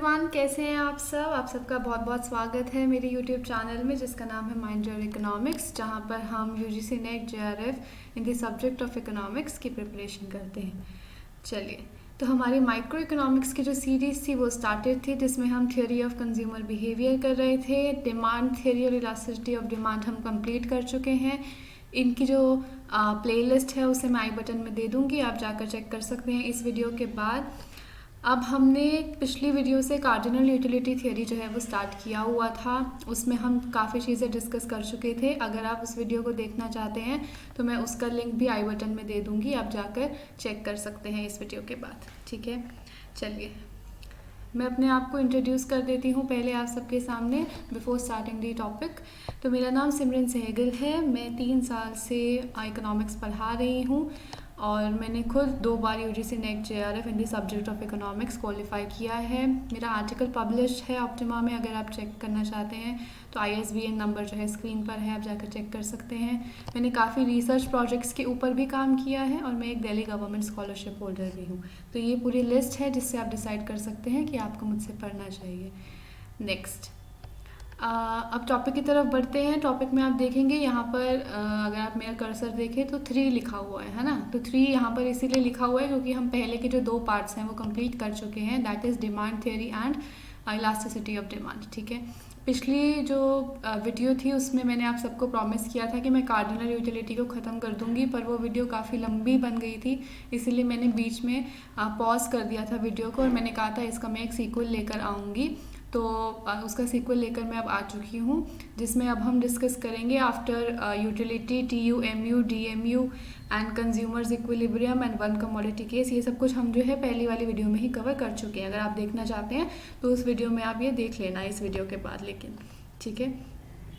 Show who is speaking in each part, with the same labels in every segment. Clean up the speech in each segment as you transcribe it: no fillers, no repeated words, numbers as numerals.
Speaker 1: Everyone, कैसे हैं आप सब। आप सबका बहुत बहुत स्वागत है मेरे यूट्यूब चैनल में जिसका नाम है माइंड योर इकोनॉमिक्स, जहां पर हम UGC NET JRF in the subject of economics की प्रिपरेशन करते हैं। चलिए, तो हमारी माइक्रो इकोनॉमिक्स की जो सीरीज़ थी वो स्टार्टेड थी, जिसमें हम थ्योरी ऑफ कंज्यूमर बिहेवियर कर रहे थे। डिमांड थ्योरी और इलास्टिसिटी ऑफ डिमांड हम कंप्लीट कर चुके हैं। इनकी जो प्लेलिस्ट है उसे मैं आई बटन में दे दूँगी, आप जाकर चेक कर सकते हैं इस वीडियो के बाद। अब हमने पिछली वीडियो से कार्डिनल यूटिलिटी थ्योरी जो है वो स्टार्ट किया हुआ था, उसमें हम काफ़ी चीज़ें डिस्कस कर चुके थे। अगर आप उस वीडियो को देखना चाहते हैं तो मैं उसका लिंक भी आई बटन में दे दूँगी, आप जाकर चेक कर सकते हैं इस वीडियो के बाद। ठीक है, चलिए मैं अपने आप को इंट्रोड्यूस कर देती हूँ पहले आप सबके सामने बिफोर स्टार्टिंग दी टॉपिक। तो मेरा नाम सिमरन सहगल है, मैं 3 साल से इकोनॉमिक्स पढ़ा रही हूँ और मैंने खुद 2 बार UGC NET JRF in the subject of economics qualify किया है। मेरा आर्टिकल पब्लिश है ऑप्टिमा में, अगर आप चेक करना चाहते हैं तो ISBN नंबर जो है स्क्रीन पर है, आप जाकर चेक कर सकते हैं। मैंने काफ़ी रिसर्च प्रोजेक्ट्स के ऊपर भी काम किया है और मैं एक दिल्ली गवर्नमेंट स्कॉलरशिप होल्डर भी हूँ। तो ये पूरी लिस्ट है जिससे आप डिसाइड कर सकते हैं कि आपको मुझसे पढ़ना चाहिए। नेक्स्ट, अब टॉपिक की तरफ बढ़ते हैं। टॉपिक में आप देखेंगे यहाँ पर अगर आप मेरा कर्सर देखें तो 3 लिखा हुआ है ना। तो 3 यहाँ पर इसीलिए लिखा हुआ है क्योंकि हम पहले के जो 2 पार्ट्स हैं वो कंप्लीट कर चुके हैं, that is demand theory and elasticity of demand. ठीक है, पिछली जो वीडियो थी उसमें मैंने आप सबको प्रॉमिस किया था कि मैं कार्डिनल यूटिलिटी को ख़त्म कर दूंगी, पर वो वीडियो काफ़ी लंबी बन गई थी, इसीलिए मैंने बीच में पॉज कर दिया था वीडियो को और मैंने कहा था इसका मैं एक सीक्वल लेकर आऊँगी। तो उसका सीक्वल लेकर मैं अब आ चुकी हूँ, जिसमें अब हम डिस्कस करेंगे after utility, TU, MU, DMU and consumers equilibrium and one commodity case. ये सब कुछ हम जो है पहली वाली वीडियो में ही कवर कर चुके हैं। अगर आप देखना चाहते हैं तो उस वीडियो में आप ये देख लेना इस वीडियो के बाद। लेकिन ठीक है,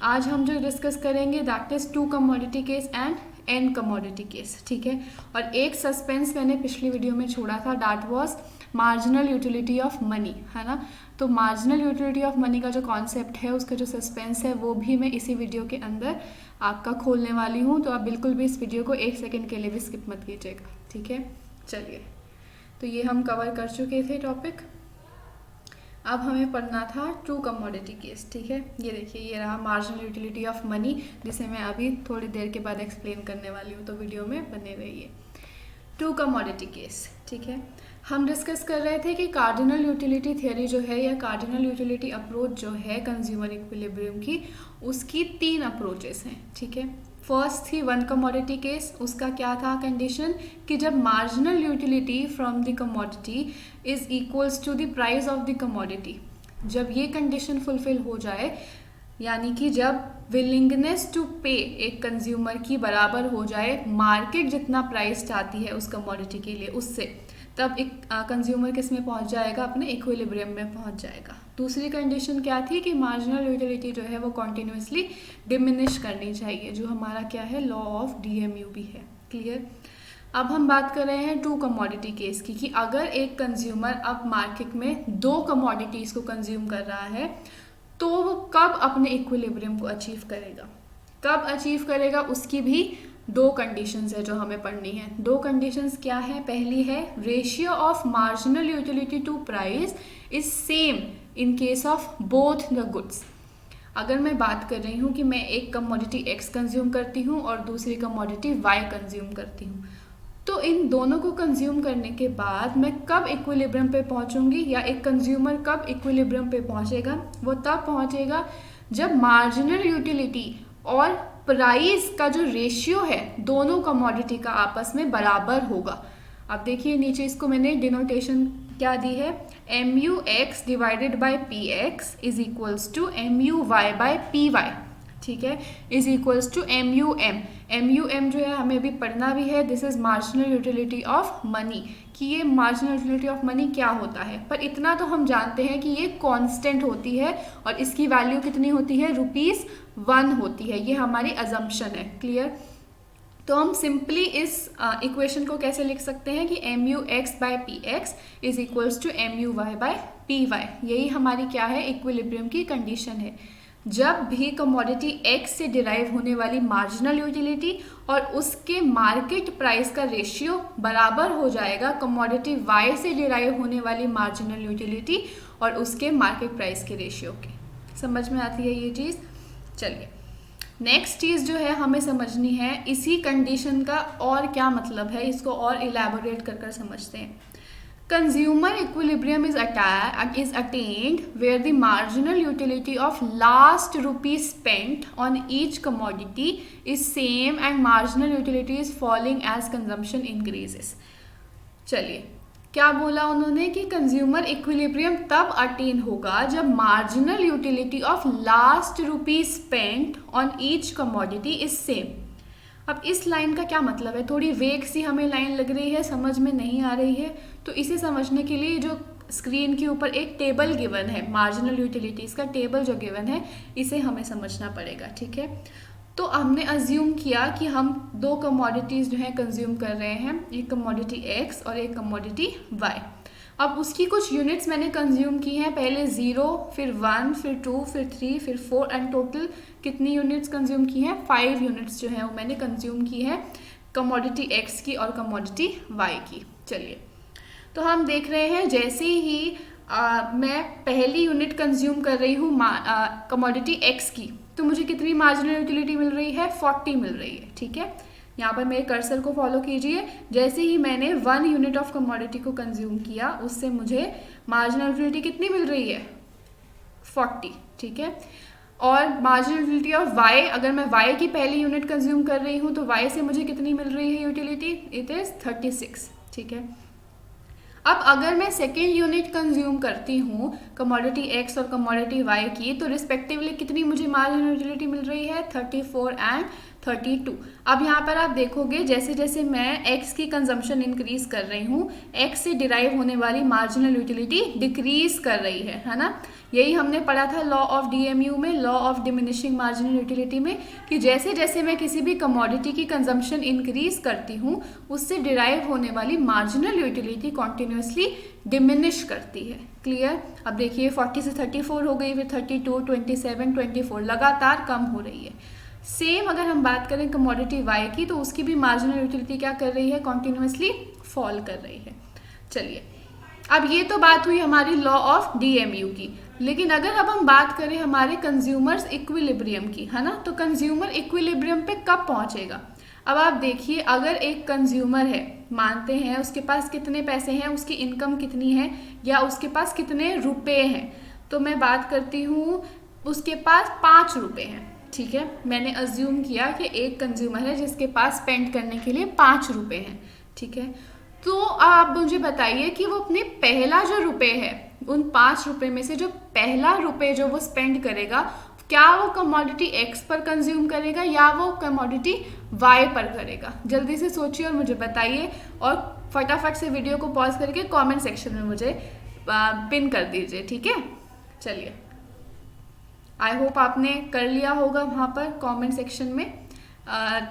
Speaker 1: आज हम जो डिस्कस करेंगे that is 2 commodity case and N commodity case. ठीक है, और एक सस्पेंस मैंने पिछली वीडियो में छोड़ा था, that was marginal utility of money, है ना। तो मार्जिनल यूटिलिटी ऑफ मनी का जो कॉन्सेप्ट है, उसका जो सस्पेंस है, वो भी मैं इसी वीडियो के अंदर आपका खोलने वाली हूँ। तो आप बिल्कुल भी इस वीडियो को 1 सेकेंड के लिए भी स्किप मत कीजिएगा। ठीक है, चलिए, तो ये हम कवर कर चुके थे टॉपिक। अब हमें पढ़ना था 2 कमोडिटी केस। ठीक है, ये देखिए, ये रहा मार्जिनल यूटिलिटी ऑफ मनी, जिसे मैं अभी थोड़ी देर के बाद एक्सप्लेन करने वाली हूँ, तो वीडियो में बने रहिए। 2 कमोडिटी केस। ठीक है, हम डिस्कस कर रहे थे कि कार्डिनल यूटिलिटी थ्योरी जो है या कार्डिनल यूटिलिटी अप्रोच जो है कंज्यूमर इक्विलिब्रियम की, उसकी 3 अप्रोचेस हैं। ठीक है, फर्स्ट थी 1 कमोडिटी केस। उसका क्या था कंडीशन कि जब marginal utility from the commodity is equals to the price of the commodity, जब ये कंडीशन फुलफिल हो जाए, यानी कि जब विलिंगनेस टू पे एक कंज्यूमर की बराबर हो जाए मार्केट जितना प्राइस चाहती है उस कमोडिटी के लिए उससे, तब एक कंज्यूमर किस में पहुंच जाएगा, अपने इक्विलिब्रियम में पहुंच जाएगा। दूसरी कंडीशन क्या थी कि मार्जिनल यूटिलिटी जो है वो कॉन्टिन्यूसली डिमिनिश करनी चाहिए, जो हमारा क्या है, लॉ ऑफ DMU भी है। क्लियर। अब हम बात कर रहे हैं 2 कमोडिटी केस की, कि अगर एक कंज्यूमर अब मार्केट में 2 कमोडिटीज़ को कंज्यूम कर रहा है तो वो कब अपने इक्विलिब्रियम को अचीव करेगा, कब अचीव करेगा, उसकी भी 2 कंडीशंस है जो हमें पढ़नी है। 2 कंडीशंस क्या है, पहली है ratio of marginal utility to price is same in case of both the goods. अगर मैं बात कर रही हूँ कि मैं एक कमोडिटी X कंज्यूम करती हूँ और दूसरी कमोडिटी Y कंज्यूम करती हूँ, तो इन दोनों को कंज्यूम करने के बाद मैं कब इक्विलिब्रियम पे पहुँचूंगी, या एक कंज्यूमर कब इक्विलिब्रियम पे पहुँचेगा, वो तब पहुँचेगा जब मार्जिनल यूटिलिटी और प्राइस का जो रेशियो है दोनों कमोडिटी का आपस में बराबर होगा। अब देखिए नीचे इसको मैंने डिनोटेशन क्या दी है, MUX divided by PX is equals to MUY by PY। ठीक है, इज इक्वल्स टू MUM जो है हमें अभी पढ़ना भी है, this is marginal utility of money, कि ये मार्जिनल यूटिलिटी ऑफ मनी क्या होता है। पर इतना तो हम जानते हैं कि ये कांस्टेंट होती है और इसकी वैल्यू कितनी होती है, ₹1 होती है, ये हमारी अजम्पशन है। क्लियर। तो हम सिंपली इस इक्वेशन को कैसे लिख सकते हैं कि MUX by PX is equals to MUY by PY। यही हमारी क्या है, इक्विलिब्रियम की कंडीशन है। जब भी कमोडिटी X से डिराइव होने वाली मार्जिनल यूटिलिटी और उसके मार्केट प्राइस का रेशियो बराबर हो जाएगा कमोडिटी Y से डिराइव होने वाली मार्जिनल यूटिलिटी और उसके मार्केट प्राइस के रेशियो के। समझ में आती है ये चीज़? चलिए, नेक्स्ट चीज़ जो है हमें समझनी है, इसी कंडीशन का और क्या मतलब है, इसको और इलेबोरेट कर समझते हैं। Consumer equilibrium is attained where the marginal utility of last rupee spent on each commodity is same and marginal utility is falling as consumption increases। चलिए, क्या बोला उन्होंने कि कंज्यूमर इक्विलिब्रियम तब अटेन होगा जब marginal utility of last rupee spent on each commodity is same. अब इस लाइन का क्या मतलब है? थोड़ी वेग सी हमें लाइन लग रही है, समझ में नहीं आ रही है, तो इसे समझने के लिए जो स्क्रीन के ऊपर एक टेबल गिवन है, मार्जिनल यूटिलिटीज़ का टेबल जो गिवन है, इसे हमें समझना पड़ेगा। ठीक है, तो हमने अज्यूम किया कि हम दो कमोडिटीज़ जो हैं कंज्यूम कर रहे हैं, एक कमोडिटी एक्स और एक कमोडिटी वाई। अब उसकी कुछ यूनिट्स मैंने कंज्यूम की हैं, पहले 0, फिर 1, फिर 2, फिर 3, फिर 4 एंड टोटल कितनी यूनिट्स कंज्यूम की हैं? 5 यूनिट्स जो हैं वो मैंने कंज्यूम की है कमोडिटी एक्स की और कमोडिटी वाई की। चलिए, तो हम देख रहे हैं जैसे ही मैं पहली यूनिट कंज्यूम कर रही हूँ कमोडिटी एक्स की, तो मुझे कितनी मार्जिनल यूटिलिटी मिल रही है? 40 मिल रही है। ठीक है, यहाँ पर मेरे कर्सर को फॉलो कीजिए। जैसे ही मैंने 1 यूनिट ऑफ कमोडिटी को कंज्यूम किया, उससे मुझे मार्जिनल यूटिलिटी कितनी मिल रही है? 40। ठीक है, और मार्जिनल यूटिलिटी ऑफ वाई, अगर मैं वाई की पहली यूनिट कंज्यूम कर रही हूँ तो वाई से मुझे कितनी मिल रही है यूटिलिटी? It is 36। ठीक है, अब अगर मैं सेकेंड यूनिट कंज्यूम करती हूँ कमोडिटी एक्स और कमोडिटी वाई की, तो रिस्पेक्टिवली कितनी मुझे मार्जिनल यूटिलिटी मिल रही है? 34 एंड 32। अब यहाँ पर आप देखोगे जैसे जैसे मैं एक्स की कंजम्पशन इंक्रीज कर रही हूँ, एक्स से डिराइव होने वाली मार्जिनल यूटिलिटी डिक्रीज कर रही है ना। यही हमने पढ़ा था लॉ ऑफ DMU में, law of diminishing marginal utility में, कि जैसे जैसे मैं किसी भी कमोडिटी की कंजम्पशन इंक्रीज करती हूँ, उससे डिराइव होने वाली मार्जिनल यूटिलिटी कॉन्टिन्यूसली डिमिनिश करती है। क्लियर? अब देखिए 40 से 34 हो गई, फिर 32, 27, 24 लगातार कम हो रही है। सेम अगर हम बात करें कमोडिटी वाई की, तो उसकी भी मार्जिनल यूटिलिटी क्या कर रही है? कॉन्टिन्यूसली फॉल कर रही है। चलिए, अब ये तो बात हुई हमारी लॉ ऑफ DMU की, लेकिन अगर अब हम बात करें हमारे कंज्यूमर्स इक्विलिब्रियम की, है ना, तो कंज्यूमर इक्विलिब्रियम पे कब पहुंचेगा? अब आप देखिए, अगर एक कंज्यूमर है, मानते हैं उसके पास कितने पैसे हैं, उसकी इनकम कितनी है, या उसके पास कितने रुपए हैं, तो मैं बात करती हूँ उसके पास 5 रुपए हैं। ठीक है, मैंने अज्यूम किया कि एक कंज्यूमर है जिसके पास स्पेंड करने के लिए 5 रुपए हैं। ठीक है, तो आप मुझे बताइए कि वो अपने पहला जो रुपए है, उन 5 रुपए में से जो पहला रुपए जो वो स्पेंड करेगा, क्या वो कमोडिटी एक्स पर कंज्यूम करेगा या वो कमोडिटी वाई पर करेगा? जल्दी से सोचिए और मुझे बताइए, और फटाफट से वीडियो को पॉज करके कमेंट सेक्शन में मुझे पिन कर दीजिए। ठीक है, चलिए, आई होप आपने कर लिया होगा वहाँ पर कमेंट सेक्शन में।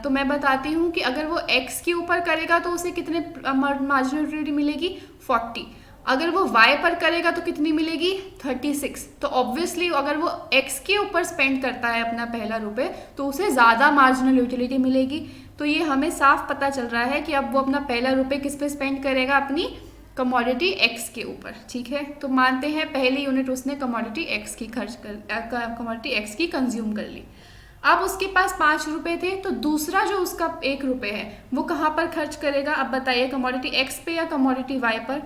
Speaker 1: तो मैं बताती हूँ कि अगर वो x के ऊपर करेगा तो उसे कितने मार्जिनल यूटिलिटी मिलेगी? 40। अगर वो y पर करेगा तो कितनी मिलेगी? 36। तो ऑब्वियसली अगर वो x के ऊपर स्पेंड करता है अपना पहला रुपए, तो उसे ज़्यादा मार्जिनल यूटिलिटी मिलेगी। तो ये हमें साफ पता चल रहा है कि अब वो अपना पहला रुपए किस पे स्पेंड करेगा? अपनी कमोडिटी एक्स के ऊपर। ठीक है, तो मानते हैं पहली यूनिट उसने कमोडिटी एक्स की कमोडिटी एक्स की कंज्यूम कर ली। अब उसके पास 5 रुपए थे, तो दूसरा जो उसका 1 रुपए है वो कहाँ पर खर्च करेगा? अब बताइए, कमोडिटी एक्स पे या कमोडिटी वाई पर?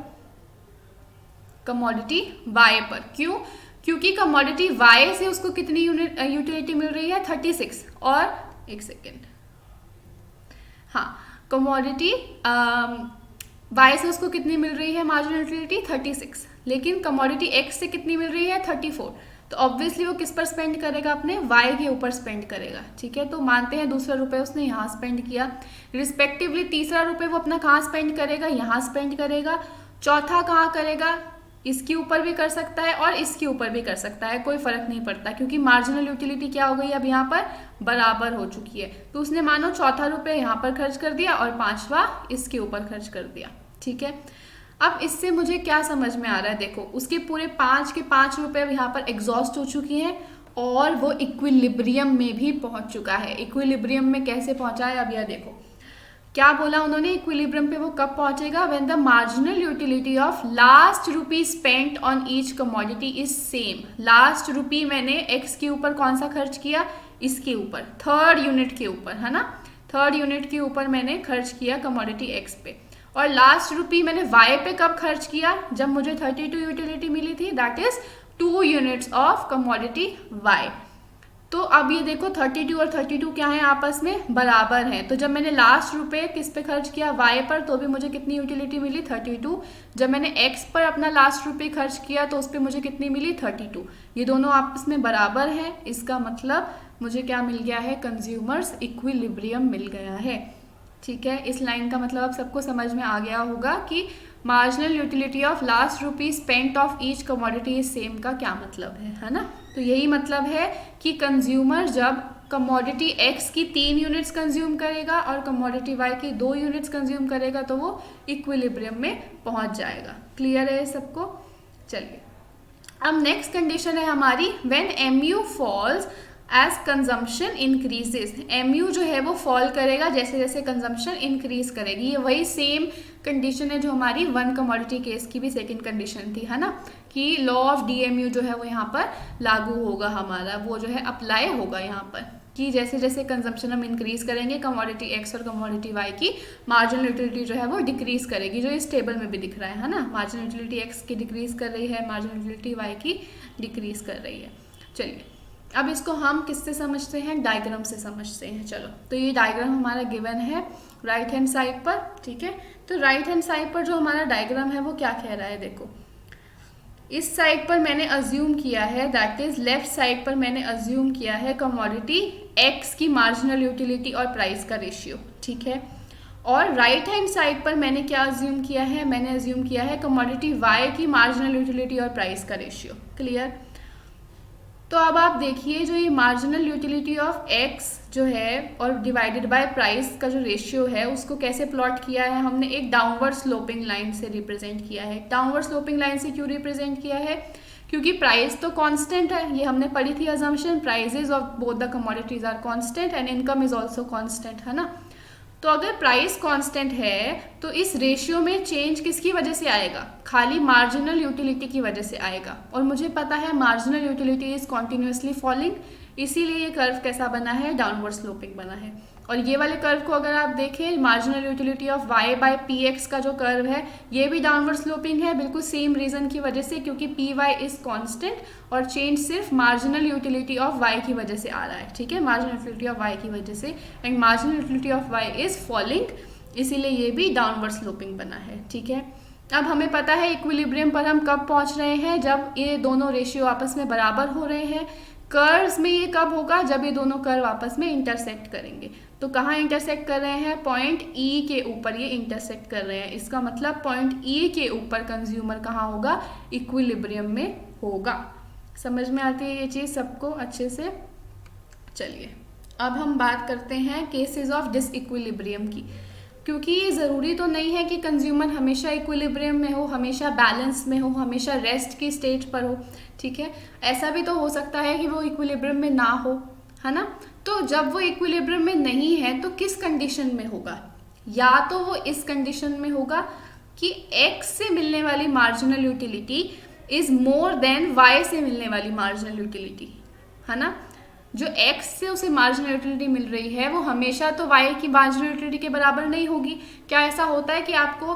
Speaker 1: कमोडिटी वाई पर। क्यों? क्योंकि कमोडिटी वाई से उसको कितनी यूनिट यूटिलिटी मिल रही है? 36। और एक सेकेंड, हाँ, कमोडिटी वाई से उसको कितनी मिल रही है मार्जिनल यूटिलिटी? 36। लेकिन कमोडिटी एक्स से कितनी मिल रही है? 34। तो ऑब्वियसली वो किस पर स्पेंड करेगा? अपने वाई के ऊपर स्पेंड करेगा। ठीक है, तो मानते हैं दूसरा रुपए उसने यहाँ स्पेंड किया, रिस्पेक्टिवली तीसरा रुपए वो अपना कहाँ स्पेंड करेगा? यहाँ स्पेंड करेगा। चौथा कहाँ करेगा? इसके ऊपर भी कर सकता है और इसके ऊपर भी कर सकता है, कोई फर्क नहीं पड़ता, क्योंकि मार्जिनल यूटिलिटी क्या हो गई अब यहाँ पर? बराबर हो चुकी है। तो उसने मानो चौथा रुपए यहाँ पर खर्च कर दिया और 5वां इसके ऊपर खर्च कर दिया। ठीक है, अब इससे मुझे क्या समझ में आ रहा है? देखो, उसके पूरे 5 के 5 रुपए यहाँ पर एग्जॉस्ट हो चुकी हैं और वो इक्विलिब्रियम में भी पहुंच चुका है। इक्विलिब्रियम में कैसे पहुंचा है अब यह देखो, क्या बोला उन्होंने, इक्विलिब्रियम पे वो कब पहुंचेगा, when the marginal utility of last rupee spent on each commodity is same. Last rupee मैंने एक्स के ऊपर कौन सा खर्च किया, इसके ऊपर, थर्ड यूनिट के ऊपर, है ना, थर्ड यूनिट के ऊपर मैंने खर्च किया कमोडिटी एक्स पे, और लास्ट रुपी मैंने वाई पे कब खर्च किया, जब मुझे 32 यूटिलिटी मिली थी, that is 2 units of commodity Y. तो अब ये देखो 32 और 32 क्या है, आपस में बराबर हैं। तो जब मैंने लास्ट रुपए किस पे खर्च किया, वाई पर, तो भी मुझे कितनी यूटिलिटी मिली, 32। जब मैंने एक्स पर अपना लास्ट रुपए खर्च किया तो उस पर मुझे कितनी मिली, 32। ये दोनों आपस में बराबर हैं, इसका मतलब मुझे क्या मिल गया है, कंज्यूमर्स इक्विलिब्रियम मिल गया है। ठीक है, इस लाइन का मतलब अब सबको समझ में आ गया होगा कि marginal utility of last rupee spent of each commodity is same का क्या मतलब है ना। तो यही मतलब है कि कंज्यूमर जब कमोडिटी एक्स की 3 यूनिट्स कंज्यूम करेगा और कमोडिटी वाई की 2 यूनिट्स कंज्यूम करेगा तो वो इक्विलिब्रियम में पहुंच जाएगा। क्लियर है सबको। चलिए अब नेक्स्ट कंडीशन है हमारी, when MU falls as consumption increases. MU जो है वो फॉल करेगा जैसे जैसे कंजम्पशन इंक्रीज करेगी। ये वही सेम कंडीशन है जो हमारी वन कमोडिटी केस की भी सेकंड कंडीशन थी, है ना, कि लॉ ऑफ डीएमयू जो है वो यहाँ पर लागू होगा हमारा, वो जो है अप्लाई होगा यहाँ पर, कि जैसे जैसे कंजम्पशन हम इंक्रीज करेंगे कमोडिटी एक्स और कमोडिटी वाई की मार्जिनल यूटिलिटी जो है वो डिक्रीज करेगी, जो इस टेबल में भी दिख रहा है ना, मार्जिनल यूटिलिटी एक्स की डिक्रीज कर रही है, मार्जिनल यूटिलिटी वाई की डिक्रीज कर रही है। चलिए अब इसको हम किससे समझते हैं, डायग्राम से समझते हैं। चलो तो ये डायग्राम हमारा गिवन है राइट हैंड साइड पर। ठीक है, तो राइट हैंड साइड पर जो हमारा डायग्राम है वो क्या कह रहा है, देखो इस साइड पर मैंने अज्यूम किया है, दैट इज लेफ्ट साइड पर मैंने अज्यूम किया है कमोडिटी एक्स की मार्जिनल यूटिलिटी और प्राइस का रेशियो। ठीक है, और राइट हैंड साइड पर मैंने क्या अज्यूम किया है, मैंने अज्यूम किया है कमोडिटी वाई की मार्जिनल यूटिलिटी और प्राइस का रेशियो। क्लियर। तो अब आप देखिए जो ये मार्जिनल यूटिलिटी ऑफ एक्स जो है और डिवाइडेड बाय प्राइस का जो रेशियो है उसको कैसे प्लॉट किया है हमने, एक डाउनवर्ड स्लोपिंग लाइन से रिप्रेजेंट किया है। डाउनवर्ड स्लोपिंग लाइन से क्यों रिप्रेजेंट किया है, क्योंकि प्राइस तो कांस्टेंट है, ये हमने पढ़ी थी assumption, prices of both the commodities are constant and income is also constant, है ना। तो अगर प्राइस कांस्टेंट है तो इस रेशियो में चेंज किसकी वजह से आएगा, खाली मार्जिनल यूटिलिटी की वजह से आएगा, और मुझे पता है marginal utility is continuously falling, इसीलिए ये कर्व कैसा बना है, डाउनवर्ड स्लोपिंग बना है। और ये वाले कर्व को अगर आप देखें, marginal utility of Y by P X का जो कर्व है ये भी डाउनवर्ड स्लोपिंग है, बिल्कुल सेम रीजन की वजह से, क्योंकि पी वाई इज कॉन्स्टेंट और चेंज सिर्फ मार्जिनल यूटिलिटी ऑफ वाई की वजह से आ रहा है। ठीक है, मार्जिनल यूटिलिटी ऑफ वाई की वजह से, and marginal utility of Y is falling, इसीलिए ये भी डाउनवर्ड स्लोपिंग बना है। ठीक है, अब हमें पता है इक्विलिब्रियम पर हम कब पहुंच रहे हैं, जब ये दोनों रेशियो आपस में बराबर हो रहे हैं। कर्व्स में ये कब होगा, जब ये दोनों कर्व आपस में इंटरसेक्ट करेंगे। तो कहाँ इंटरसेक्ट कर रहे हैं, पॉइंट ई के ऊपर ये इंटरसेक्ट कर रहे हैं, इसका मतलब पॉइंट ई के ऊपर कंज्यूमर कहाँ होगा, इक्विलिब्रियम में होगा। समझ में आती है ये चीज़ सबको अच्छे से। चलिए अब हम बात करते हैं केसेस ऑफ डिसइक्विलिब्रियम की, क्योंकि ये ज़रूरी तो नहीं है कि कंज्यूमर हमेशा इक्विलिब्रियम में हो, हमेशा बैलेंस में हो, हमेशा रेस्ट की स्टेज पर हो। ठीक है, ऐसा भी तो हो सकता है कि वो इक्विलिब्रियम में ना हो, है ना। तो जब वो इक्विलिब्रियम में नहीं है तो किस कंडीशन में होगा, या तो वो इस कंडीशन में होगा कि x से मिलने वाली marginal utility is more than y से मिलने वाली मार्जिनल यूटिलिटी, है ना। जो x से उसे मार्जिनल यूटिलिटी मिल रही है वो हमेशा तो y की मार्जिनल यूटिलिटी के बराबर नहीं होगी। क्या ऐसा होता है कि आपको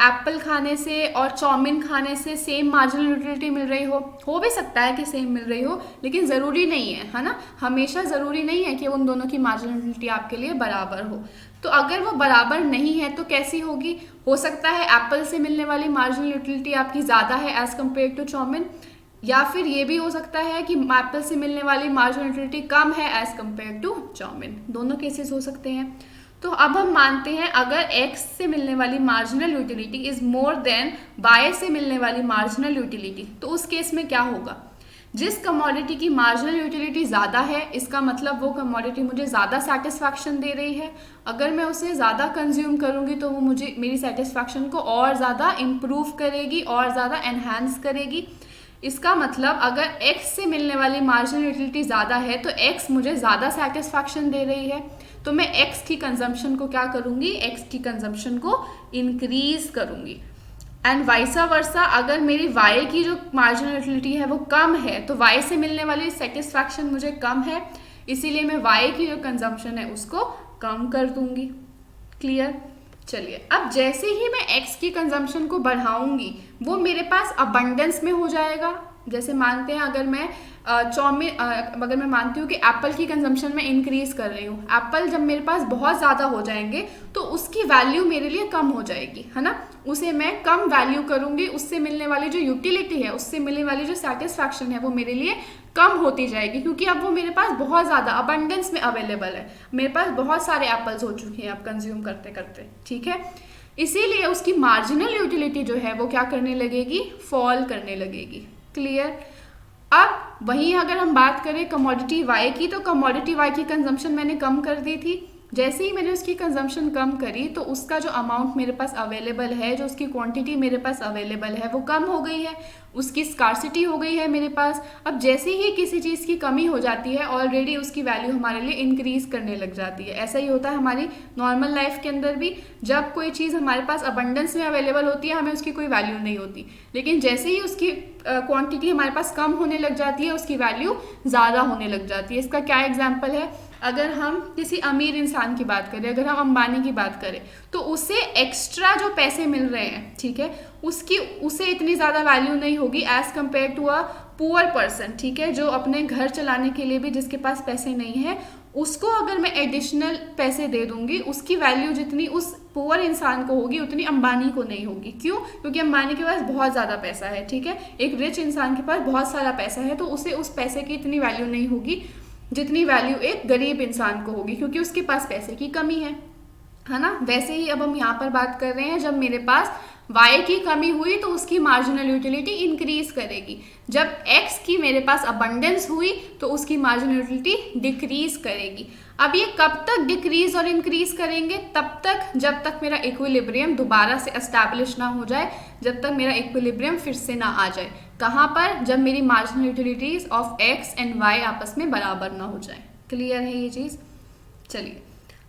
Speaker 1: एप्पल खाने से और चाउमीन खाने से सेम मार्जिनल यूटिलिटी मिल रही हो भी सकता है कि सेम मिल रही हो, लेकिन ज़रूरी नहीं है ना, हमेशा ज़रूरी नहीं है कि उन दोनों की मार्जिनल यूटिलिटी आपके लिए बराबर हो। तो अगर वो बराबर नहीं है तो कैसी होगी, हो सकता है एप्पल से मिलने वाली मार्जिनल यूटिलिटी आपकी ज़्यादा है एज़ कम्पेयर टू चाउमीन, या फिर ये भी हो सकता है कि एप्पल से मिलने वाली मार्जिनल यूटिलिटी कम है एज कम्पेयर टू चाउमीन। दोनों केसेस हो सकते हैं। तो अब हम मानते हैं अगर x से मिलने वाली marginal utility is more than y से मिलने वाली मार्जिनल यूटिलिटी, तो उस केस में क्या होगा, जिस कमोडिटी की मार्जिनल यूटिलिटी ज़्यादा है इसका मतलब वो कमोडिटी मुझे ज़्यादा सेटिस्फैक्शन दे रही है, अगर मैं उसे ज़्यादा कंज्यूम करूँगी तो वो मुझे मेरी सेटिस्फैक्शन को और ज़्यादा इम्प्रूव करेगी और ज़्यादा एनहांस करेगी। इसका मतलब अगर x से मिलने वाली मार्जिनल यूटिलिटी ज़्यादा है तो x मुझे ज़्यादा सेटिस्फैक्शन दे रही है, तो मैं एक्स की कंजम्पशन को क्या करूंगी, एक्स की कंजम्पशन को इंक्रीज करूंगी। एंड वाइसा वर्सा, अगर मेरी वाई की जो मार्जिनल यूटिलिटी है वो कम है तो वाई से मिलने वाली सेटिस्फैक्शन मुझे कम है, इसीलिए मैं वाई की जो कंजम्पशन है उसको कम कर दूंगी। क्लियर। चलिए, अब जैसे ही मैं एक्स की कंजम्पशन को बढ़ाऊंगी वो मेरे पास अबंडेंस में हो जाएगा। जैसे मानते हैं अगर मैं अगर मैं मानती हूँ कि एप्पल की कंजम्पशन में इंक्रीज कर रही हूँ, एप्पल जब मेरे पास बहुत ज़्यादा हो जाएंगे तो उसकी वैल्यू मेरे लिए कम हो जाएगी, है ना। उसे मैं कम वैल्यू करूँगी, उससे मिलने वाली जो यूटिलिटी है, उससे मिलने वाली जो सेटिस्फैक्शन है वो मेरे लिए कम होती जाएगी, क्योंकि अब वो मेरे पास बहुत ज़्यादा अबंडेंस में अवेलेबल है, मेरे पास बहुत सारे एप्पल्स हो चुके हैं अब कंज्यूम करते करते। ठीक है, इसीलिए उसकी मार्जिनल यूटिलिटी जो है वो क्या करने लगेगी, फॉल करने लगेगी। क्लियर। अब वहीं अगर हम बात करें कमोडिटी वाई की, तो कमोडिटी वाई की कंजम्पशन मैंने कम कर दी थी। जैसे ही मैंने उसकी कंजम्पशन कम करी तो उसका जो अमाउंट मेरे पास अवेलेबल है, जो उसकी क्वांटिटी मेरे पास अवेलेबल है वो कम हो गई है, उसकी स्कार्सिटी हो गई है मेरे पास। अब जैसे ही किसी चीज़ की कमी हो जाती है ऑलरेडी उसकी वैल्यू हमारे लिए इंक्रीज करने लग जाती है। ऐसा ही होता है हमारी नॉर्मल लाइफ के अंदर भी, जब कोई चीज़ हमारे पास अबंडेंस में अवेलेबल होती है हमें उसकी कोई वैल्यू नहीं होती, लेकिन जैसे ही उसकी क्वांटिटी हमारे पास कम होने लग जाती है उसकी वैल्यू ज़्यादा होने लग जाती है। इसका क्या एग्जाम्पल है, अगर हम किसी अमीर इंसान की बात करें, अगर हम अंबानी की बात करें, तो उसे एक्स्ट्रा जो पैसे मिल रहे हैं, ठीक है, उसे इतनी ज़्यादा वैल्यू नहीं होगी as compare to a poor person. ठीक है, जो अपने घर चलाने के लिए भी जिसके पास पैसे नहीं है, उसको अगर मैं एडिशनल पैसे दे दूंगी, उसकी वैल्यू जितनी उस पुअर इंसान को होगी उतनी अंबानी को नहीं होगी। क्यों? क्योंकि अंबानी के पास बहुत ज़्यादा पैसा है। ठीक है, एक रिच इंसान के पास बहुत सारा पैसा है तो उसे उस पैसे की इतनी वैल्यू नहीं होगी जितनी वैल्यू एक गरीब इंसान को होगी, क्योंकि उसके पास पैसे की कमी है ना। वैसे ही अब हम यहाँ पर बात कर रहे हैं, जब मेरे पास y की कमी हुई तो उसकी मार्जिनल यूटिलिटी इंक्रीज करेगी, जब x की मेरे पास अबंडेंस हुई तो उसकी मार्जिनल यूटिलिटी डिक्रीज करेगी। अब ये कब तक डिक्रीज और इंक्रीज करेंगे, तब तक जब तक मेरा इक्विलिब्रियम दोबारा से एस्टैब्लिश ना हो जाए, जब तक मेरा इक्विलिब्रियम फिर से ना आ जाए। कहाँ पर? जब मेरी marginal utilities of x and y आपस में बराबर ना हो जाए। क्लियर है ये चीज़? चलिए,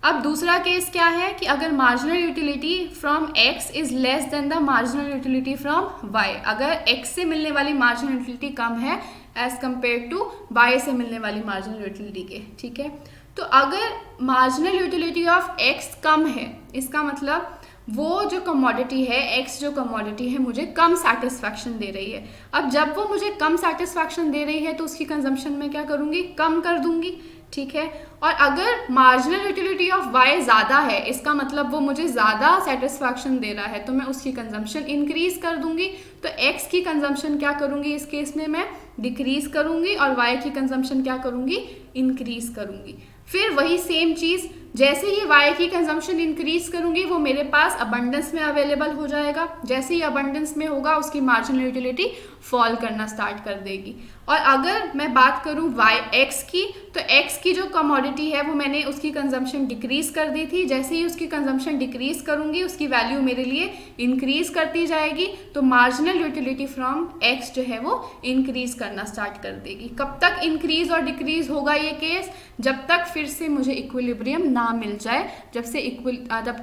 Speaker 1: अब दूसरा केस क्या है कि अगर marginal utility from x is less than the marginal utility from y, अगर x से मिलने वाली मार्जिनल यूटिलिटी कम है एज कंपेयर टू y से मिलने वाली मार्जिनल यूटिलिटी के। ठीक है, तो अगर मार्जिनल यूटिलिटी ऑफ x कम है, इसका मतलब वो जो कमोडिटी है, x जो कमोडिटी है, मुझे कम सेटिस्फैक्शन दे रही है। अब जब वो मुझे कम सेटिस्फैक्शन दे रही है तो उसकी कंजम्पशन में क्या करूँगी, कम कर दूंगी। ठीक है, और अगर मार्जिनल यूटिलिटी ऑफ y ज़्यादा है, इसका मतलब वो मुझे ज़्यादा सेटिस्फैक्शन दे रहा है, तो मैं उसकी कंजम्पशन इंक्रीज कर दूंगी। तो x की कंजम्पशन क्या करूँगी, इस केस में मैं डिक्रीज करूँगी, और y की कंजम्पशन क्या करूँगी, इंक्रीज करूँगी। फिर वही सेम चीज़, जैसे ही y की कंजम्पशन इंक्रीज करूंगी वो मेरे पास अबंडेंस में अवेलेबल हो जाएगा, जैसे ही अबंडेंस में होगा उसकी मार्जिनल यूटिलिटी फॉल करना स्टार्ट कर देगी। और अगर मैं बात करूं x की, तो x की जो कमोडिटी है वो मैंने उसकी कंजम्पशन डिक्रीज कर दी थी, जैसे ही उसकी कंजम्पशन डिक्रीज करूंगी उसकी वैल्यू मेरे लिए इंक्रीज करती जाएगी, तो मार्जिनल यूटिलिटी फ्रॉम x जो है वो इंक्रीज करना स्टार्ट कर देगी। कब तक इंक्रीज और डिक्रीज होगा ये केस, जब तक फिर से मुझे इक्विलिब्रियम ना मिल जाए, जब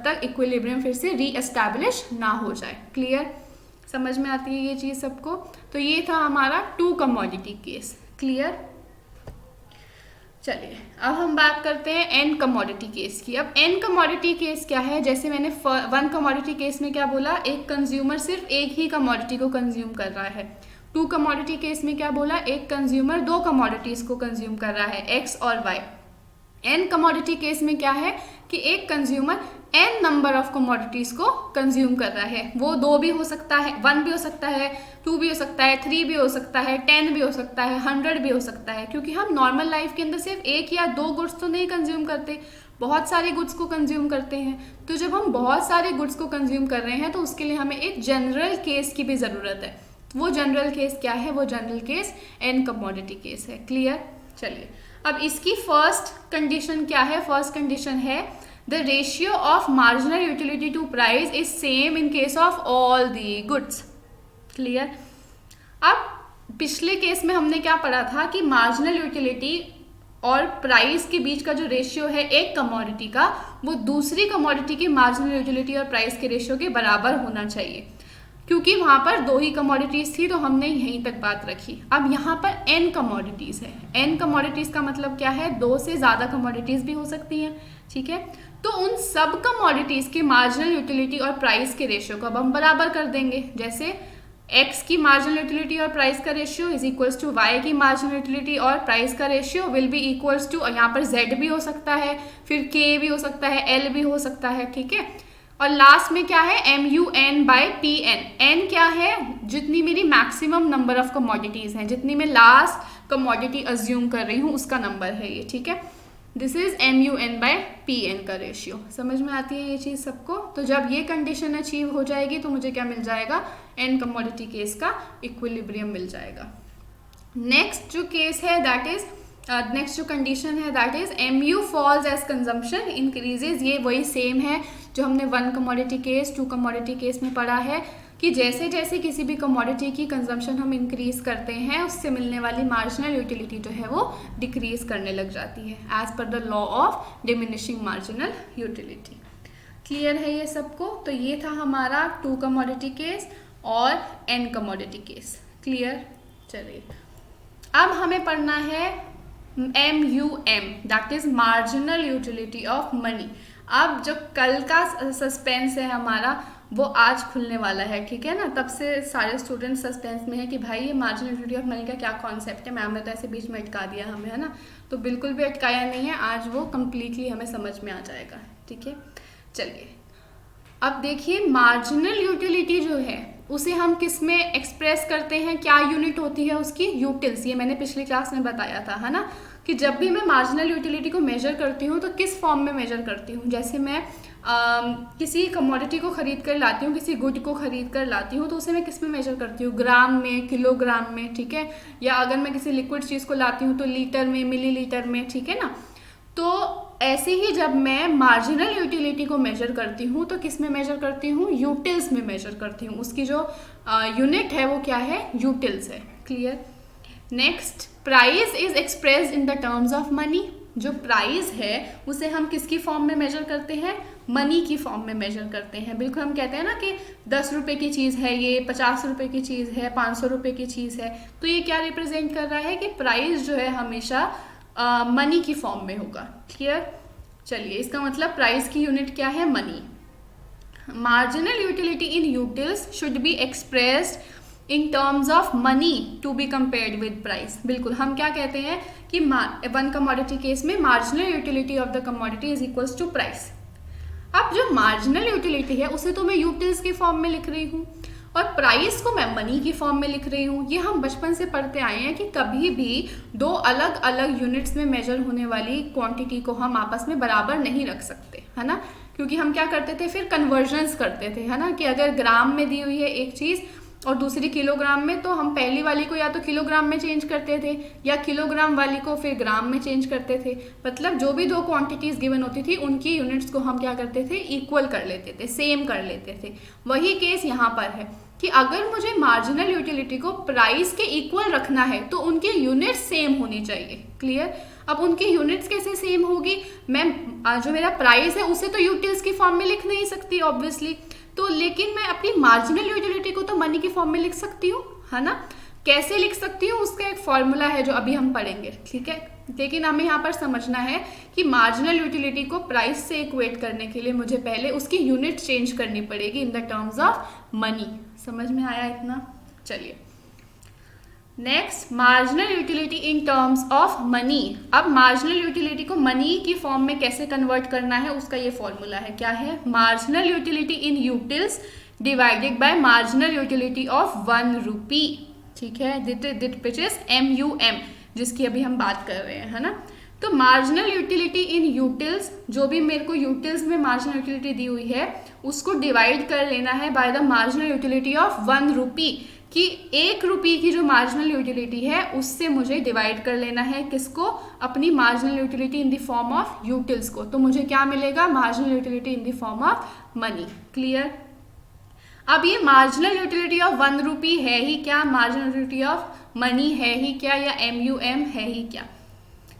Speaker 1: तक इक्विलिब्रियम फिर से रीएस्टैब्लिश ना हो जाए। क्लियर? समझ में आती है ये चीज़ सबको? तो ये था हमारा 2 कमोडिटी केस। क्लियर? चलिए, अब हम बात करते हैं n कमोडिटी केस की। अब n कमोडिटी केस क्या है, जैसे मैंने 1 कमोडिटी केस में क्या बोला, एक कंज्यूमर सिर्फ एक ही कमोडिटी को कंज्यूम कर रहा है। 2 कमोडिटी केस में क्या बोला, एक कंज्यूमर 2 कमोडिटीज को कंज्यूम कर रहा है, x और y। n कमोडिटी केस में क्या है कि एक consumer n number of commodities को कंज्यूम कर रहा है। वो 2 भी हो सकता है, 1 भी हो सकता है, 2 भी हो सकता है, 3 भी हो सकता है, 10 भी हो सकता है, 100 भी हो सकता है, क्योंकि हम नॉर्मल लाइफ के अंदर सिर्फ 1 या 2 गुड्स तो नहीं कंज्यूम करते, बहुत सारे गुड्स को कंज्यूम करते हैं। तो जब हम बहुत सारे गुड्स को कंज्यूम कर रहे हैं तो उसके लिए हमें एक जनरल केस की भी ज़रूरत है। वो जनरल केस क्या है, वो general case n commodity case है। क्लियर? चलिए, अब इसकी फर्स्ट कंडीशन क्या है, फर्स्ट कंडीशन है the ratio of marginal utility to price is same in case of all the goods. Clear? अब पिछले केस में हमने क्या पढ़ा था कि मार्जिनल यूटिलिटी और प्राइस के बीच का जो रेशियो है एक कमोडिटी का, वो दूसरी कमोडिटी की मार्जिनल यूटिलिटी और प्राइस के रेशियो के बराबर होना चाहिए। क्योंकि वहाँ पर 2 ही कमोडिटीज़ थी तो हमने यहीं तक बात रखी। अब यहाँ पर n कमोडिटीज़ है। n कमोडिटीज़ का मतलब क्या है, 2 से ज़्यादा कमोडिटीज़ भी हो सकती हैं, ठीक है। तो उन सब कमोडिटीज़ के मार्जिनल यूटिलिटी और प्राइस के रेशियो को अब हम बराबर कर देंगे। जैसे x की मार्जिनल यूटिलिटी और प्राइस का रेशियो इज इक्वल्स टू y की मार्जिनल यूटिलिटी और प्राइस का रेशियो विल बी इक्वल्स टू, यहाँ पर z भी हो सकता है, फिर k भी हो सकता है, l भी हो सकता है, ठीक है। और लास्ट में क्या है, MUN/PN। n क्या है, जितनी मेरी मैक्सिमम नंबर ऑफ कमोडिटीज़ हैं, जितनी मैं लास्ट कमोडिटी अज्यूम कर रही हूँ उसका नंबर है ये, ठीक है। दिस इज MUN/PN का रेशियो। समझ में आती है ये चीज़ सबको। तो जब ये कंडीशन अचीव हो जाएगी तो मुझे क्या मिल जाएगा, n कमोडिटी केस का इक्विलिब्रियम मिल जाएगा। नेक्स्ट जो केस है दैट इज नेक्स्ट जो कंडीशन है that is MU falls as consumption increases. ये वही सेम है जो हमने 1 कमोडिटी केस 2 कमोडिटी केस में पढ़ा है कि जैसे जैसे किसी भी कमोडिटी की कंजम्पशन हम इंक्रीज करते हैं उससे मिलने वाली मार्जिनल यूटिलिटी जो है वो डिक्रीज करने लग जाती है as per the law of diminishing marginal utility. Clear है ये सबको। तो ये था हमारा 2 कमोडिटी केस और n कमोडिटी केस। क्लियर। चलिए अब हमें पढ़ना है MUM that is marginal utility of money. अब जो कल का सस्पेंस है हमारा वो आज खुलने वाला है, ठीक है ना। तब से सारे स्टूडेंट सस्पेंस में है कि भाई ये मार्जिनल यूटिलिटी ऑफ मनी का क्या कॉन्सेप्ट है, मैम ने तो ऐसे बीच में अटका दिया हमें, है ना। तो बिल्कुल भी अटकाया नहीं है, आज वो कम्प्लीटली हमें समझ में आ जाएगा, ठीक है। चलिए अब देखिए मार्जिनल यूटिलिटी जो है उसे हम किस में एक्सप्रेस करते हैं, क्या यूनिट होती है उसकी, यूटिल्स। ये मैंने पिछली क्लास में बताया था, है ना, कि जब भी मैं मार्जिनल यूटिलिटी को मेजर करती हूँ तो किस फॉर्म में मेजर करती हूँ। जैसे मैं किसी कमोडिटी को खरीद कर लाती हूँ, किसी गुड को खरीद कर लाती हूँ तो उसे मैं किस में मेजर करती हूँ, ग्राम में, किलोग्राम में, ठीक है। या अगर मैं किसी लिक्विड चीज़ को लाती हूँ तो लीटर में, मिलीलीटर में, ठीक है ना। तो ऐसे ही जब मैं मार्जिनल यूटिलिटी को मेजर करती हूँ तो किस में मेजर करती हूँ, यूटिल्स में मेजर करती हूँ। उसकी जो यूनिट है वो क्या है, यूटिल्स है। Clear. Next, price is expressed in the terms of money. जो प्राइस है उसे हम किसकी फॉर्म में मेजर करते हैं, मनी की फॉर्म में मेजर करते हैं। बिल्कुल हम कहते हैं ना कि 10 रुपये की चीज़ है ये, 50 रुपये की चीज़ है, 500 रुपये की चीज़ है। तो ये क्या रिप्रेजेंट कर रहा है कि प्राइस जो है हमेशा मनी की फॉर्म में होगा। क्लियर। चलिए इसका मतलब प्राइस की यूनिट क्या है, money. Marginal utility in utils should be expressed in terms of money to be compared with price. बिल्कुल हम क्या कहते हैं कि 1 कमोडिटी केस में marginal utility of the commodity is equals to price. अब जो मार्जिनल यूटिलिटी है उसे तो मैं यूटिल्स की फॉर्म में लिख रही हूँ और प्राइस को मैं मनी की फॉर्म में लिख रही हूँ। ये हम बचपन से पढ़ते आए हैं कि कभी भी 2 अलग अलग यूनिट्स में मेजर होने वाली क्वांटिटी को हम आपस में बराबर नहीं रख सकते, है ना। क्योंकि हम क्या करते थे, फिर कन्वर्जन्स करते थे, है ना, कि अगर ग्राम में दी हुई है एक चीज़ और दूसरी किलोग्राम में, तो हम पहली वाली को या तो किलोग्राम में चेंज करते थे या किलोग्राम वाली को फिर ग्राम में चेंज करते थे। मतलब जो भी 2 क्वांटिटीज़ गिवन होती थी उनकी यूनिट्स को हम क्या करते थे, इक्वल कर लेते थे, सेम कर लेते थे। वही केस यहाँ पर है कि अगर मुझे मार्जिनल यूटिलिटी को प्राइस के इक्वल रखना है तो उनकी यूनिट्स सेम होनी चाहिए। क्लियर। अब उनकी यूनिट्स कैसे सेम होगी, मैं जो मेरा प्राइस है उसे तो यूटिल्स की फॉर्म में लिख नहीं सकती ऑब्वियसली, तो लेकिन मैं अपनी मार्जिनल यूटिलिटी को तो मनी की फॉर्म में लिख सकती हूँ, है ना। कैसे लिख सकती हूँ उसका एक फॉर्मूला है जो अभी हम पढ़ेंगे, ठीक है। लेकिन हमें यहाँ पर समझना है कि मार्जिनल यूटिलिटी को प्राइस से इक्वेट करने के लिए मुझे पहले उसकी यूनिट चेंज करनी पड़ेगी इन द टर्म्स ऑफ मनी। समझ में आया इतना। चलिए next, marginal utility in terms of money. अब मार्जिनल यूटिलिटी को मनी की फॉर्म में कैसे कन्वर्ट करना है उसका ये फॉर्मूला है। क्या है, marginal utility in utils divided bye marginal utility of 1 रुपी, ठीक है, दिट विच इज MUM, जिसकी अभी हम बात कर रहे हैं, है ना। तो मार्जिनल यूटिलिटी इन यूटिल्स, जो भी मेरे को यूटिल्स में मार्जिनल यूटिलिटी दी हुई है उसको डिवाइड कर लेना है by the marginal utility of 1 रुपी, कि 1 रुपये की जो मार्जिनल यूटिलिटी है उससे मुझे डिवाइड कर लेना है किसको, अपनी marginal utility in the form of utils को। तो मुझे क्या मिलेगा, marginal utility in the form of money. Clear. अब ये मार्जिनल यूटिलिटी ऑफ 1 रुपी है ही क्या, मार्जिनल यूटिलिटी ऑफ मनी है ही क्या, या MUM है ही क्या।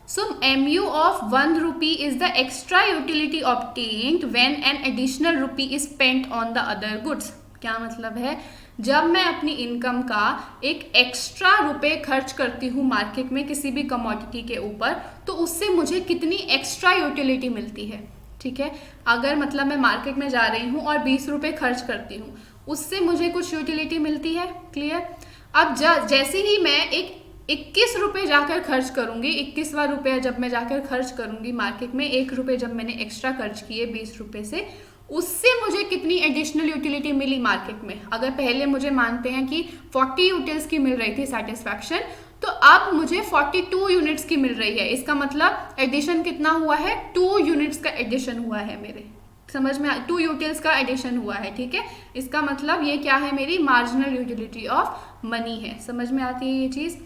Speaker 1: So MU of 1 rupee is the extra utility obtained when an additional rupee is spent on the other goods. क्या मतलब है, जब मैं अपनी इनकम का एक एक्स्ट्रा रुपए खर्च करती हूँ मार्केट में किसी भी कमोडिटी के ऊपर, तो उससे मुझे कितनी एक्स्ट्रा यूटिलिटी मिलती है. ठीक है, अगर मतलब मैं मार्केट में जा रही हूँ और 20 रुपये खर्च करती हूँ, उससे मुझे कुछ यूटिलिटी मिलती है. क्लियर. अब जैसे ही मैं एक 21 रुपये जाकर खर्च करूंगी, 21वां रुपया जब मैं जाकर खर्च करूंगी मार्केट में, 1 रुपये जब मैंने एक्स्ट्रा खर्च किए 20 रुपये से, उससे मुझे कितनी एडिशनल यूटिलिटी मिली मार्केट में. अगर पहले मुझे मानते हैं कि 40 यूटिल्स की मिल रही थी सेटिस्फैक्शन, तो अब मुझे 42 यूनिट्स की मिल रही है. इसका मतलब एडिशन कितना हुआ है, 2 यूनिट्स का एडिशन हुआ है मेरे. समझ में 2 यूटिल्स का एडिशन हुआ है. ठीक है, इसका मतलब ये क्या है, मेरी मार्जिनल यूटिलिटी ऑफ मनी है. समझ में आती है ये चीज़.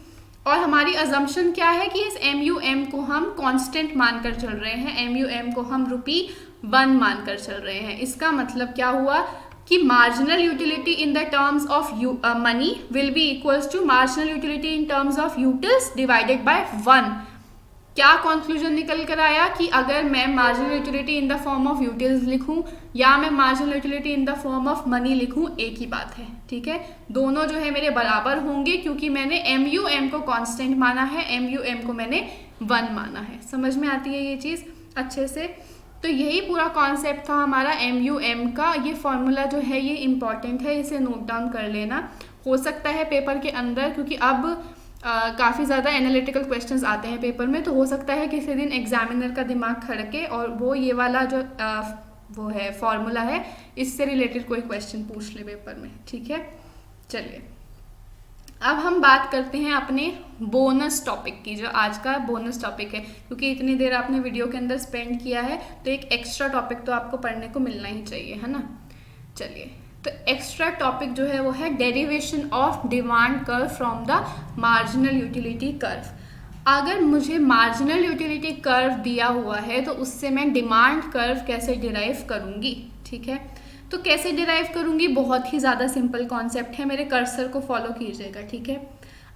Speaker 1: और हमारी अजम्पशन क्या है कि इस MUM को हम कांस्टेंट मानकर चल रहे हैं, MUM को हम ₹1 मानकर चल रहे हैं. इसका मतलब क्या हुआ कि marginal utility in the terms of money will be equals to marginal utility in terms of utils divided by 1. क्या कंक्लूजन निकल कर आया कि अगर मैं marginal utility in the form of utils लिखूं या मैं marginal utility in the form of money लिखूं, एक ही बात है. ठीक है, दोनों जो है मेरे बराबर होंगे, क्योंकि मैंने MUM को कांस्टेंट माना है, MUM को मैंने 1 माना है. समझ में आती है ये चीज़ अच्छे से. तो यही पूरा कॉन्सेप्ट था हमारा MUM का. ये फॉर्मूला जो है ये इम्पॉर्टेंट है, इसे नोट डाउन कर लेना. हो सकता है पेपर के अंदर, क्योंकि अब काफ़ी ज़्यादा एनालिटिकल क्वेश्चंस आते हैं पेपर में, तो हो सकता है किसी दिन एग्जामिनर का दिमाग खड़के और वो ये वाला जो वो है फॉर्मूला है, इससे रिलेटेड कोई क्वेश्चन पूछ ले पेपर में. ठीक है, चलिए अब हम बात करते हैं अपने बोनस टॉपिक की, जो आज का बोनस टॉपिक है. क्योंकि इतनी देर आपने वीडियो के अंदर स्पेंड किया है, तो एक एक्स्ट्रा टॉपिक तो आपको पढ़ने को मिलना ही चाहिए, है ना. चलिए, तो एक्स्ट्रा टॉपिक जो है वो है derivation of demand curve from the marginal utility curve. अगर मुझे मार्जिनल यूटिलिटी कर्व दिया हुआ है, तो उससे मैं डिमांड कर्व कैसे डिराइव करूँगी. ठीक है, तो कैसे डिराइव करूँगी, बहुत ही ज़्यादा सिंपल कॉन्सेप्ट है. मेरे कर्सर को फॉलो कीजिएगा. ठीक है,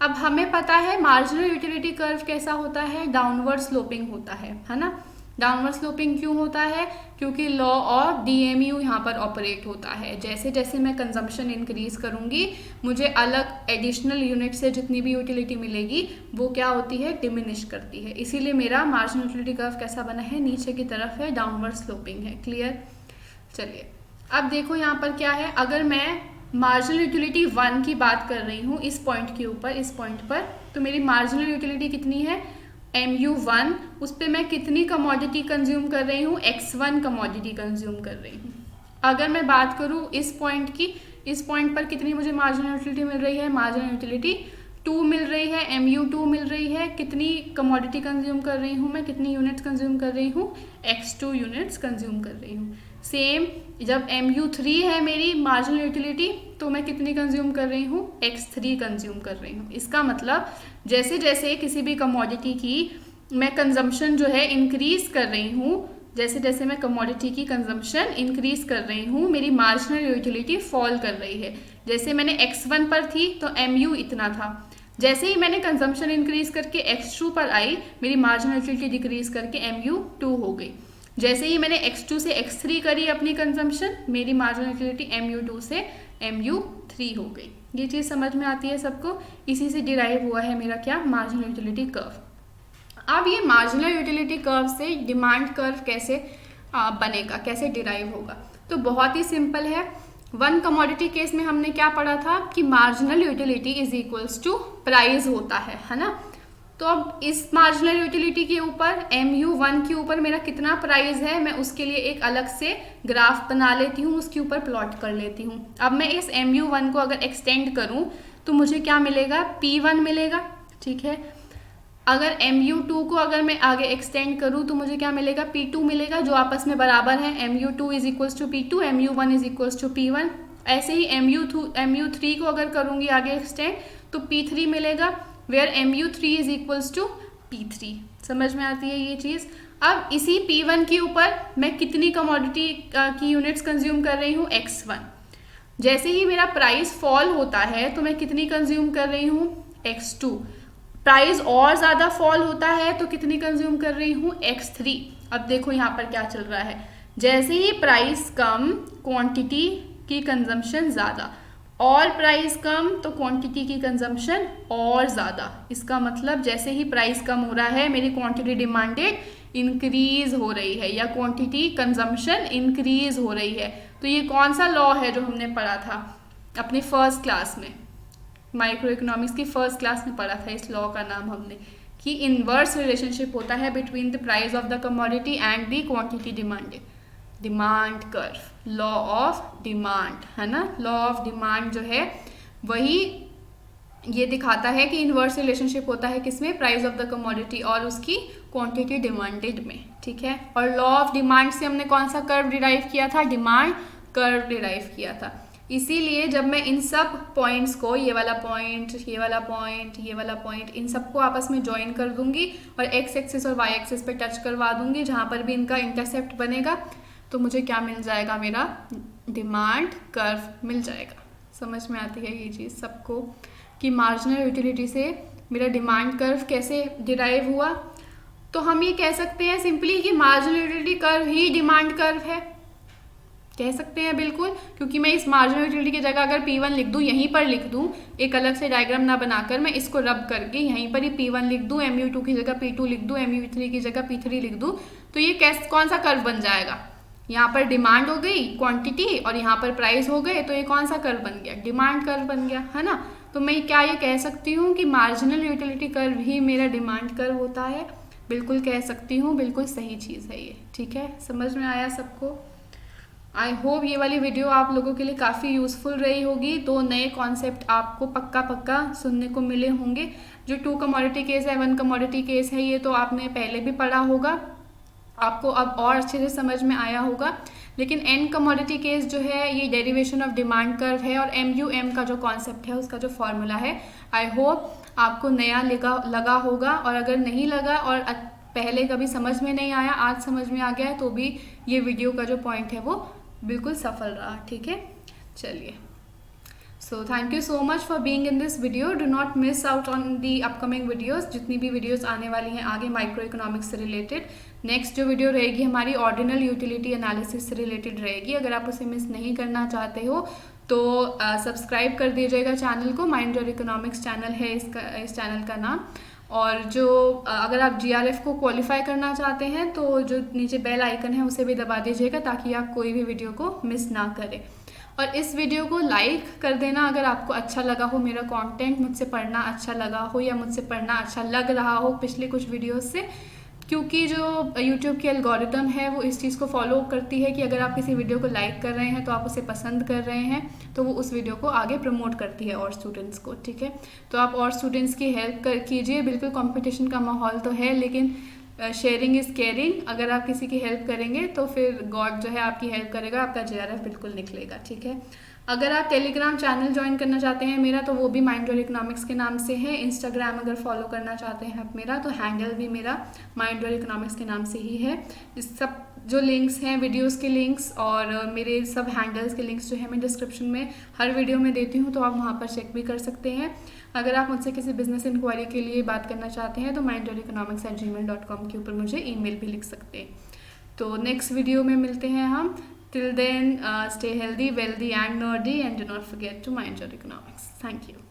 Speaker 1: अब हमें पता है मार्जिनल यूटिलिटी कर्व कैसा होता है, डाउनवर्ड स्लोपिंग होता है ना. डाउनवर्ड स्लोपिंग क्यों होता है, क्योंकि लॉ ऑफ DMU यहाँ पर ऑपरेट होता है. जैसे जैसे मैं कंजम्पशन इंक्रीज करूँगी, मुझे अलग एडिशनल यूनिट से जितनी भी यूटिलिटी मिलेगी वो क्या होती है, डिमिनिश करती है. इसीलिए मेरा मार्जिनल यूटिलिटी कर्व कैसा बना है, नीचे की तरफ है, डाउनवर्ड स्लोपिंग है. क्लियर. चलिए अब देखो यहाँ पर क्या है, अगर मैं मार्जिनल यूटिलिटी 1 की बात कर रही हूँ इस पॉइंट के ऊपर, इस पॉइंट पर, तो मेरी मार्जिनल यूटिलिटी कितनी है, MU1. उस पर मैं कितनी कमोडिटी कंज्यूम कर रही हूँ, X1 कमोडिटी कंज्यूम कर रही हूँ. अगर मैं बात करूँ इस पॉइंट की, इस पॉइंट पर कितनी मुझे मार्जिनल यूटिलिटी मिल रही है, मार्जिनल यूटिलिटी 2 मिल रही है, MU2 मिल रही है. कितनी कमोडिटी कंज्यूम कर रही हूँ मैं, कितनी यूनिट्स कंज्यूम कर रही हूँ, X2 यूनिट्स कंज्यूम कर रही हूँ. सेम जब MU3 है मेरी मार्जिनल यूटिलिटी, तो मैं कितनी कंज्यूम कर रही हूँ, X3 कंज्यूम कर रही हूँ. इसका मतलब जैसे जैसे किसी भी कमोडिटी की मैं कंजम्पशन जो है इंक्रीज कर रही हूँ, जैसे जैसे मैं कमोडिटी की कंजम्पशन इंक्रीज कर रही हूँ, मेरी मार्जिनल यूटिलिटी फॉल कर रही है. जैसे मैंने X1 पर थी तो MU इतना था, जैसे ही मैंने कंजम्पशन इंक्रीज करके X2 पर आई, मेरी मार्जिनल यूटिलिटी डिक्रीज करके MU2 हो गई. जैसे ही मैंने X2 से X3 करी अपनी कंजम्पशन, मेरी मार्जिनल यूटिलिटी MU2 से MU3 हो गई. ये चीज़ समझ में आती है सबको. इसी से डिराइव हुआ है मेरा क्या, मार्जिनल यूटिलिटी कर्व. अब ये मार्जिनल यूटिलिटी कर्व से डिमांड कर्व कैसे बनेगा, कैसे डिराइव होगा, तो बहुत ही सिंपल है. 1 कमोडिटी केस में हमने क्या पढ़ा था कि marginal utility is equals to price होता है ना. तो अब इस मार्जिनल यूटिलिटी के ऊपर MU1 के ऊपर मेरा कितना प्राइस है, मैं उसके लिए एक अलग से ग्राफ बना लेती हूँ, उसके ऊपर प्लॉट कर लेती हूँ. अब मैं इस MU1 को अगर एक्सटेंड करूँ तो मुझे क्या मिलेगा, P1 मिलेगा. ठीक है, अगर MU2 को अगर मैं आगे एक्सटेंड करूँ तो मुझे क्या मिलेगा, P2 मिलेगा, जो आपस में बराबर है. MU2 is equals to P2, MU1 is equals to P1. ऐसे ही MU3 को अगर करूँगी आगे एक्सटेंड तो P3 मिलेगा, where MU3 is equals to P3. समझ में आती है ये चीज़. अब इसी P1 के ऊपर मैं कितनी कमोडिटी की यूनिट्स कंज्यूम कर रही हूँ, X1. जैसे ही मेरा प्राइस फॉल होता है तो मैं कितनी कंज्यूम कर रही हूँ, X2. प्राइस और ज़्यादा फॉल होता है तो कितनी कंज्यूम कर रही हूँ, x3। अब देखो यहाँ पर क्या चल रहा है, जैसे ही प्राइस कम क्वांटिटी की कंजम्पशन ज़्यादा, और प्राइस कम तो क्वांटिटी की कंजम्पशन और ज़्यादा। इसका मतलब जैसे ही प्राइस कम हो रहा है मेरी क्वांटिटी डिमांडेड इंक्रीज हो रही है या क्वांटिटी कंजम्पशन इंक्रीज हो रही है। तो ये कौन सा लॉ है जो हमने पढ़ा था अपनी फर्स्ट क्लास में, माइक्रो इकोनॉमिक्स की फर्स्ट क्लास में पढ़ा था। इस लॉ का नाम हमने कि इनवर्स रिलेशनशिप होता है between the price of the commodity and the quantity demanded, demand curve, law of demand, है ना। लॉ ऑफ डिमांड जो है वही ये दिखाता है कि इनवर्स रिलेशनशिप होता है किसमें, प्राइस ऑफ द कमोडिटी और उसकी क्वांटिटी डिमांडेड में, ठीक है। और लॉ ऑफ डिमांड से हमने कौन सा कर्व डिराइव किया था, डिमांड कर्व डिराइव किया था। इसीलिए जब मैं इन सब पॉइंट्स को, ये वाला पॉइंट, ये वाला पॉइंट, ये वाला पॉइंट, इन सबको आपस में ज्वाइन कर दूंगी और एक्स एक्सिस और वाई एक्सिस पे टच करवा दूंगी, जहाँ पर भी इनका इंटरसेप्ट बनेगा तो मुझे क्या मिल जाएगा, मेरा डिमांड कर्व मिल जाएगा। समझ में आती है ये चीज़ सबको कि मार्जिनल यूटिलिटी से मेरा डिमांड कर्व कैसे डिराइव हुआ। तो हम ये कह सकते हैं सिंपली कि मार्जिनल यूटिलिटी कर्व ही डिमांड कर्व है, कह सकते हैं बिल्कुल, क्योंकि मैं इस मार्जिनल यूटिलिटी की जगह अगर P1 लिख दूँ, यहीं पर लिख दूँ, एक अलग से डायग्राम ना बनाकर मैं इसको रब करके यहीं पर ही P1 लिख दूँ, MU2 की जगह P2 लिख दूँ, MU3 की जगह P3 लिख दूँ, तो ये कौन सा कर्व बन जाएगा, यहाँ पर डिमांड हो गई क्वांटिटी और यहाँ पर प्राइस हो गए, तो ये कौन सा कर्व बन गया, डिमांड कर्व बन गया, है ना। तो मैं क्या ये कह सकती हूँ कि मार्जिनल यूटिलिटी कर्व ही मेरा डिमांड कर्व होता है, बिल्कुल कह सकती हूँ, बिल्कुल सही चीज़ है ये, ठीक है। समझ में आया सबको। आई होप ये वाली वीडियो आप लोगों के लिए काफ़ी यूज़फुल रही होगी। 2 नए कॉन्सेप्ट आपको पक्का सुनने को मिले होंगे। जो 2 कमोडिटी केस है, 1 कमोडिटी केस है, ये तो आपने पहले भी पढ़ा होगा, आपको अब और अच्छे से समझ में आया होगा। लेकिन n कमोडिटी केस जो है ये डेरिवेशन ऑफ डिमांड कर्व है और MUM का जो कॉन्सेप्ट है उसका जो फॉर्मूला है, आई होप आपको नया लगा होगा। और अगर नहीं लगा और पहले कभी समझ में नहीं आया, आज समझ में आ गया है, तो भी ये वीडियो का जो पॉइंट है वो बिल्कुल सफल रहा, ठीक है। चलिए, so thank you so much for being in this video. Do not miss out on the upcoming videos, जितनी भी वीडियोस आने वाली हैं आगे माइक्रो इकोनॉमिक्स से रिलेटेड। नेक्स्ट जो वीडियो रहेगी हमारी ऑर्डिनल यूटिलिटी एनालिसिस से रिलेटेड रहेगी। अगर आप उसे मिस नहीं करना चाहते हो तो सब्सक्राइब कर दीजिएगा चैनल को। माइंड योर इकोनॉमिक्स चैनल है इस चैनल का नाम। और जो अगर आप GRF को क्वालिफाई करना चाहते हैं तो जो नीचे बेल आइकन है उसे भी दबा दीजिएगा ताकि आप कोई भी वीडियो को मिस ना करें। और इस वीडियो को लाइक कर देना अगर आपको अच्छा लगा हो, मेरा कंटेंट मुझसे पढ़ना अच्छा लगा हो या मुझसे पढ़ना अच्छा लग रहा हो पिछले कुछ वीडियोस से, क्योंकि जो YouTube की एल्गोरिथम है वो इस चीज़ को फॉलो करती है कि अगर आप किसी वीडियो को लाइक कर रहे हैं तो आप उसे पसंद कर रहे हैं, तो वो उस वीडियो को आगे प्रमोट करती है और स्टूडेंट्स को, ठीक है। तो आप और स्टूडेंट्स की हेल्प कीजिए। बिल्कुल कंपटीशन का माहौल तो है, लेकिन शेयरिंग इज़ केयरिंग। अगर आप किसी की हेल्प करेंगे तो फिर गॉड जो है आपकी हेल्प करेगा, आपका JRF बिल्कुल निकलेगा, ठीक है। अगर आप टेलीग्राम चैनल ज्वाइन करना चाहते हैं मेरा, तो वो भी माइंड योर इकोनॉमिक्स के नाम से है। इंस्टाग्राम अगर फॉलो करना चाहते हैं आप मेरा, तो हैंडल भी मेरा माइंड योर इकोनॉमिक्स के नाम से ही है। इस सब जो लिंक्स हैं, वीडियोस के लिंक्स और मेरे सब हैंडल्स के लिंक्स जो है मैं डिस्क्रिप्शन में हर वीडियो में देती हूँ, तो आप वहाँ पर चेक भी कर सकते हैं। अगर आप मुझसे किसी बिजनेस इंक्वायरी के लिए बात करना चाहते हैं तो mindyoureconomics@gmail.com के ऊपर मुझे ईमेल भी लिख सकते हैं। तो नेक्स्ट वीडियो में मिलते हैं हम। Till then, stay healthy, wealthy and nerdy, and do not forget to mind your economics. Thank you.